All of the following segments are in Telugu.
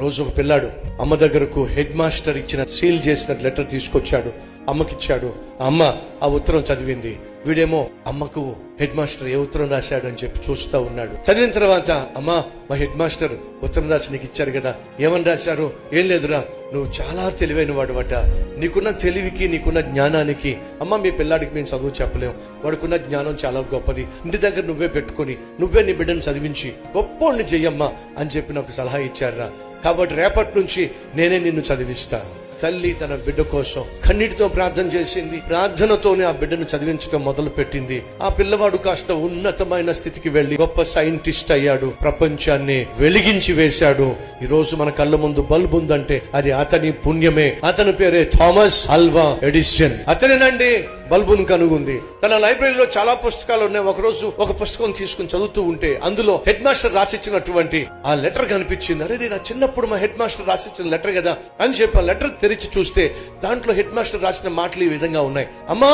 రోజు ఒక పిల్లాడు అమ్మ దగ్గరకు హెడ్ మాస్టర్ ఇచ్చిన సీల్ చేసిన లెటర్ తీసుకొచ్చాడు, అమ్మకిచ్చాడు. అమ్మ ఆ ఉత్తరం చదివింది. వీడేమో అమ్మకు హెడ్ మాస్టర్ ఏ ఉత్తరం రాశాడు అని చెప్పి చూస్తా ఉన్నాడు. చదివిన తర్వాత, అమ్మా మా హెడ్ మాస్టర్ ఉత్తరం రాసి నీకు ఇచ్చారు కదా, ఏమని రాశారు? ఏం లేదురా, నువ్వు చాలా తెలివైన వాడువట, నీకున్న తెలివికి నీకున్న జ్ఞానానికి అమ్మ మీ పిల్లాడికి మేము చదువు చెప్పలేం, వాడుకున్న జ్ఞానం చాలా గొప్పది, ఇంటి దగ్గర నువ్వే పెట్టుకుని నువ్వే నీ బిడ్డను చదివించి గొప్పోడిని చెయ్యమ్మా అని చెప్పి నాకు సలహా ఇచ్చారా. కాబట్టి రేపటి నుంచి నేనే నిన్ను చదివిస్తాను. తల్లి తన బిడ్డ కోసం కన్నీటితో ప్రార్థన చేసింది. ప్రార్థనతోనే ఆ బిడ్డను చదివించడం మొదలు పెట్టింది. ఆ పిల్లవాడు కాస్త ఉన్నతమైన స్థితికి వెళ్లి గొప్ప సైంటిస్ట్ అయ్యాడు, ప్రపంచాన్ని వెలిగించి వేశాడు. ఈ రోజు మన కళ్ళ ముందు బల్బు ఉందంటే అది అతని పుణ్యమే. అతని పేరే థామస్ ఆల్వా ఎడిసన్. అతనేనండి బల్బును కనుగొంది. తన లైబ్రరీలో చాలా పుస్తకాలు ఉన్నాయి. ఒకరోజు ఒక పుస్తకం తీసుకుని చదువుతూ ఉంటే అందులో హెడ్ మాస్టర్ రాసిచ్చినటువంటి ఆ లెటర్ కనిపించింది. అరే నా చిన్నప్పుడు మా హెడ్ మాస్టర్ రాసిచ్చిన లెటర్ కదా అని చెప్పి ఆ లెటర్ తెరిచి చూస్తే దాంట్లో హెడ్ మాస్టర్ రాసిన మాటలు ఈ విధంగా ఉన్నాయి. అమ్మా,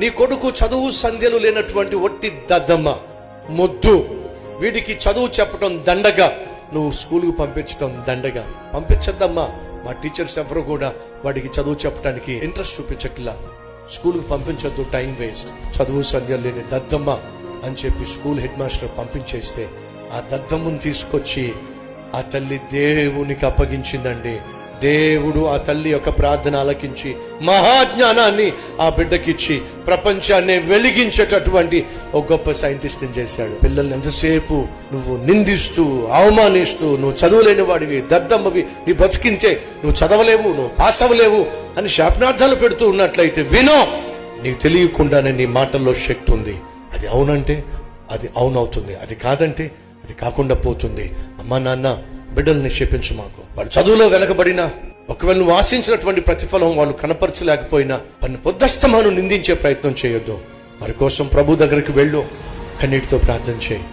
నీ కొడుకు చదువు సంధ్యలు లేనటువంటి ఒట్టి దద్దమ్మ, మొద్దు, వీడికి చదువు చెప్పడం దండగా, నువ్వు స్కూల్కు పంపించడం దండగా. పంపించద్దమ్మా, మా టీచర్స్ ఎవరు కూడా వాడికి చదువు చెప్పడానికి ఇంట్రెస్ట్ చూపించట్లా, స్కూల్కి పంపించొద్దు, టైం వేస్ట్, చదువు సంధ్యలు లేని దద్దమ్మ అని చెప్పి స్కూల్ హెడ్ మాస్టర్ పంపించేస్తే ఆ దద్దమ్మను తీసుకొచ్చి ఆ తల్లి దేవునికి అప్పగించిందండి. దేవుడు ఆ తల్లి యొక్క ప్రార్థన ఆలకించి మహాజ్ఞానాన్ని ఆ బిడ్డకిచ్చి ప్రపంచాన్ని వెలిగించేటటువంటి ఒక గొప్ప సైంటిస్ట్ చేశాడు. పిల్లల్ని ఎంతసేపు నువ్వు నిందిస్తూ అవమానిస్తూ, నువ్వు చదువులేని వాడివి, దద్దమ్మవి, నీ బతికించే, నువ్వు చదవలేవు, నువ్వు పాస్ అవ్వలేవు అని శాపనార్థాలు పెడుతూ ఉన్నట్లయితే వినో, నీకు తెలియకుండానే నీ మాటల్లో శక్తి ఉంది. అది అవునంటే అది అవునవుతుంది, అది కాదంటే అది కాకుండా పోతుంది. అమ్మా నాన్న, బిడ్డల్ని శపించు మాకు. వాడు చదువులో వెనకబడినా, ఒకవేళ నువ్వు ఆశించినటువంటి ప్రతిఫలం వాళ్ళు కనపరచలేకపోయినా వారిని పొద్దస్తమాను నిందించే ప్రయత్నం చేయొద్దు. వారి కోసం ప్రభు దగ్గరికి వెళ్ళు, కన్నీటితో ప్రార్థన చేయి.